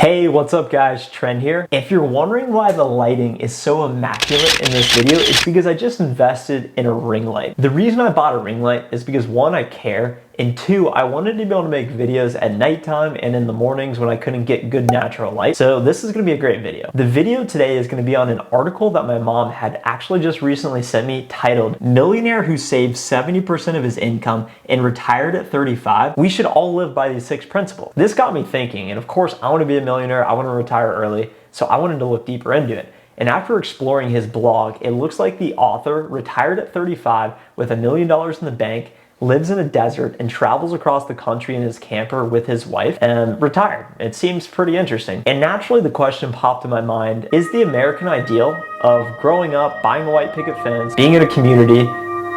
Hey, what's up guys, Trent here. If you're wondering why the lighting is so immaculate in this video, it's because I just invested in a ring light. The reason I bought a ring light is because one, I care, and two, I wanted to be able to make videos at nighttime and in the mornings when I couldn't get good natural light. So this is gonna be a great video. The video today is gonna be on an article that my mom had actually just recently sent me titled, "Millionaire Who Saved 70% of His Income and Retired at 35. We Should All Live by These 6 Principles." This got me thinking, and of course, I wanna be a millionaire, I wanna retire early, so I wanted to look deeper into it. And after exploring his blog, it looks like the author retired at 35 with $1 million in the bank, lives in a desert, and travels across the country in his camper with his wife, and retired. It seems pretty interesting. And naturally the question popped in my mind, is the American ideal of growing up, buying a white picket fence, being in a community,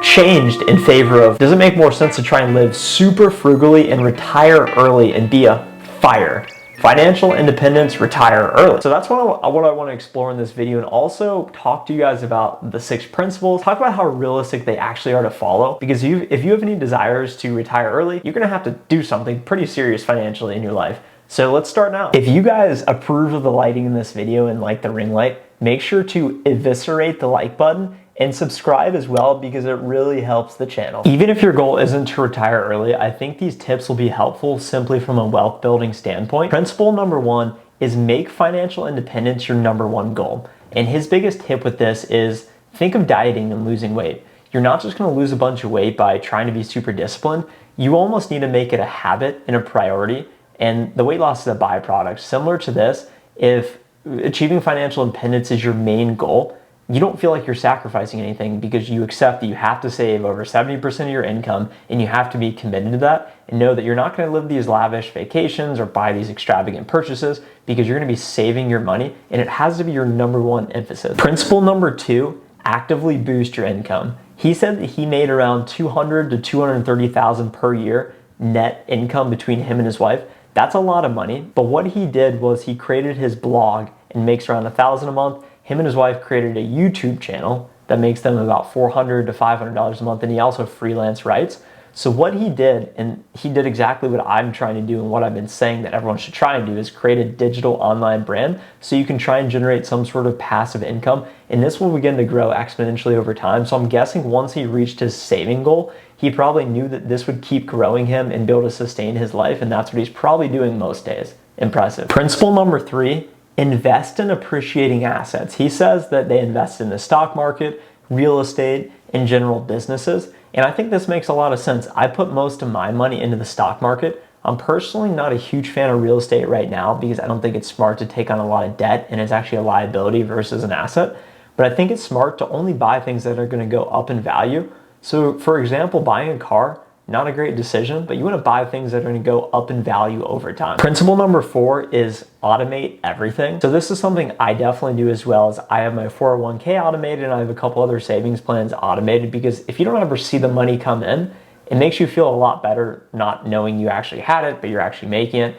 changed in favor of, does it make more sense to try and live super frugally and retire early and be a FIRE? Financial independence, retire early. So that's what I want to explore in this video, and also talk to you guys about the 6 principles, talk about how realistic they actually are to follow, because if you have any desires to retire early, you're gonna have to do something pretty serious financially in your life. So let's start now. If you guys approve of the lighting in this video and like the ring light, make sure to eviscerate the like button and subscribe as well, because it really helps the channel. Even if your goal isn't to retire early, I think these tips will be helpful simply from a wealth building standpoint. Principle number 1 is make financial independence your #1 goal. And his biggest tip with this is think of dieting and losing weight. You're not just gonna lose a bunch of weight by trying to be super disciplined. You almost need to make it a habit and a priority. And the weight loss is a byproduct. Similar to this, if achieving financial independence is your main goal, you don't feel like you're sacrificing anything, because you accept that you have to save over 70% of your income, and you have to be committed to that, and know that you're not going to live these lavish vacations or buy these extravagant purchases, because you're going to be saving your money, and it has to be your #1 emphasis. Principle number 2, actively boost your income. He said that he made around $200,000 to $230,000 per year net income between him and his wife. That's a lot of money, but what he did was he created his blog and makes around $1,000 a month. Him and his wife created a YouTube channel that makes them about $400 to $500 a month, and he also freelance writes. So what he did, and he did exactly what I'm trying to do and what I've been saying that everyone should try and do, is create a digital online brand so you can try and generate some sort of passive income, and this will begin to grow exponentially over time. So I'm guessing once he reached his saving goal, he probably knew that this would keep growing him and be able to sustain his life, and that's what he's probably doing most days. Impressive. Principle number 3, invest in appreciating assets. He says that they invest in the stock market, real estate, and general businesses. And I think this makes a lot of sense. I put most of my money into the stock market. I'm personally not a huge fan of real estate right now, because I don't think it's smart to take on a lot of debt, and it's actually a liability versus an asset. But I think it's smart to only buy things that are going to go up in value. So for example, buying a car, not a great decision, but you want to buy things that are going to go up in value over time. Principle number 4 is automate everything. So this is something I definitely do as well. As I have my 401k automated, and I have a couple other savings plans automated, because if you don't ever see the money come in, it makes you feel a lot better not knowing you actually had it, but you're actually making it.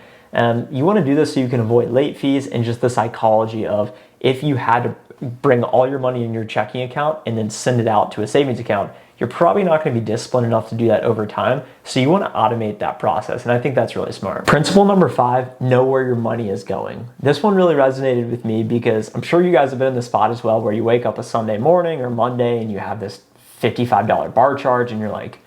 You want to do this so you can avoid late fees, and just the psychology of, if you had to bring all your money in your checking account and then send it out to a savings account, you're probably not going to be disciplined enough to do that over time. So you want to automate that process, and I think that's really smart. Principle number 5, know where your money is going. This one really resonated with me, because I'm sure you guys have been in the spot as well, where you wake up a Sunday morning or Monday and you have this $55 bar charge, and you're like,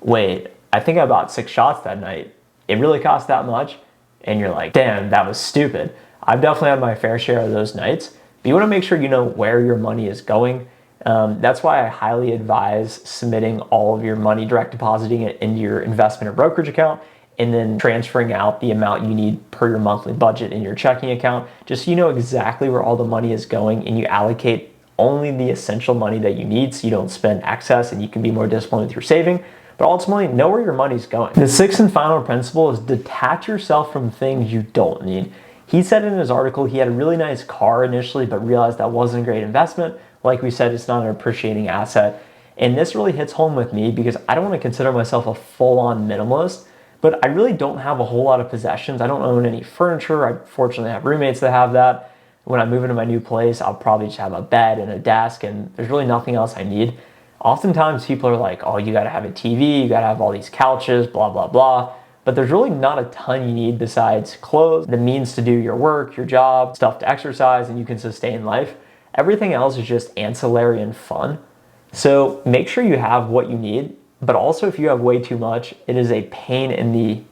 wait, I think I bought 6 shots that night. It really cost that much? And you're like, damn, that was stupid. I've definitely had my fair share of those nights, but you want to make sure you know where your money is going. That's why I highly advise submitting all of your money, direct depositing it into your investment or brokerage account, and then transferring out the amount you need per your monthly budget in your checking account, just so you know exactly where all the money is going, and you allocate only the essential money that you need, so you don't spend excess, and you can be more disciplined with your saving. But ultimately, know where your money's going. The 6th and final principle is detach yourself from things you don't need. He said in his article he had a really nice car initially, but realized that wasn't a great investment. Like we said, it's not an appreciating asset. And this really hits home with me, because I don't want to consider myself a full-on minimalist, but I really don't have a whole lot of possessions. I don't own any furniture. I fortunately have roommates that have that. When I move into my new place, I'll probably just have a bed and a desk, and there's really nothing else I need. Oftentimes people are like, oh, you got to have a TV, you got to have all these couches, blah, blah, blah. but there's really not a ton you need besides clothes, the means to do your work, your job, stuff to exercise, and you can sustain life. Everything else is just ancillary and fun. So make sure you have what you need, but also if you have way too much, it is a pain in the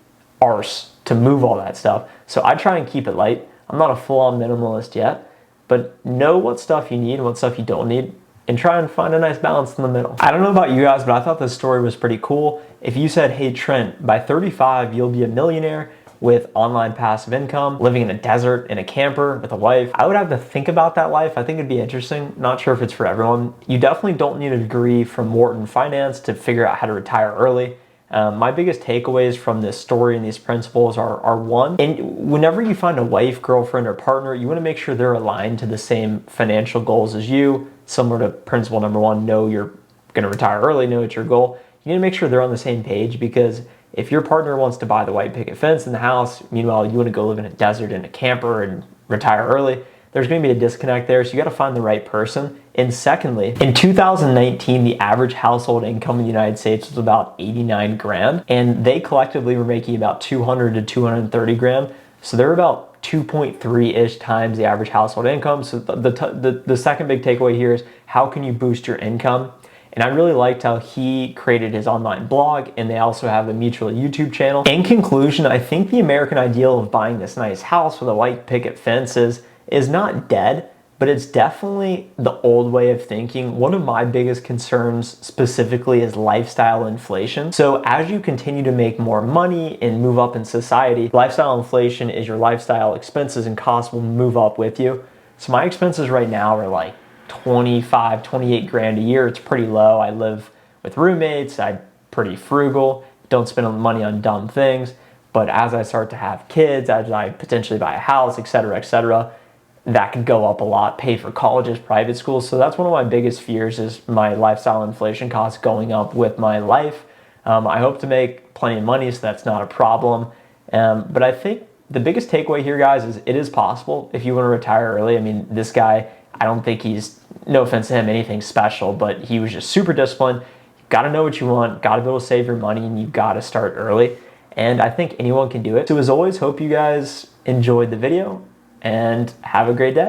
arse to move all that stuff. So I try and keep it light. I'm not a full-on minimalist yet, but know what stuff you need and what stuff you don't need, and try and find a nice balance in the middle. I don't know about you guys, but I thought this story was pretty cool. If you said, hey Trent, by 35, you'll be a millionaire with online passive income, living in a desert in a camper with a wife, I would have to think about that life. I think it'd be interesting. Not sure if it's for everyone. You definitely don't need a degree from Wharton Finance to figure out how to retire early. My biggest takeaways from this story and these principles are one, and whenever you find a wife, girlfriend, or partner, you want to make sure they're aligned to the same financial goals as you. Similar to principle number one, know you're going to retire early, know it's your goal. You need to make sure they're on the same page, because if your partner wants to buy the white picket fence in the house, meanwhile you want to go live in a desert in a camper and retire early, there's going to be a disconnect there. So you got to find the right person. And secondly, in 2019, the average household income in the United States was about 89 grand, and they collectively were making about 200 to 230 grand. So they're about 2.3-ish times the average household income. So the second big takeaway here is, how can you boost your income? And I really liked how he created his online blog, and they also have a mutual YouTube channel. In conclusion, I think the American ideal of buying this nice house with a white picket fence is not dead, but it's definitely the old way of thinking. One of my biggest concerns specifically is lifestyle inflation. So as you continue to make more money and move up in society, lifestyle inflation is your lifestyle expenses and costs will move up with you. So my expenses right now are like 25, 28 grand a year. It's pretty low. I live with roommates. I'm pretty frugal. Don't spend money on dumb things. But as I start to have kids, as I potentially buy a house, etc., that could go up a lot, pay for colleges, private schools. So that's one of my biggest fears, is my lifestyle inflation costs going up with my life. I hope to make plenty of money, so that's not a problem. But I think the biggest takeaway here, guys, is it is possible if you want to retire early. I mean, this guy, I don't think he's, no offense to him, anything special, but he was just super disciplined. You got to know what you want, got to be able to save your money, and you got to start early. And I think anyone can do it. So as always, hope you guys enjoyed the video, and have a great day.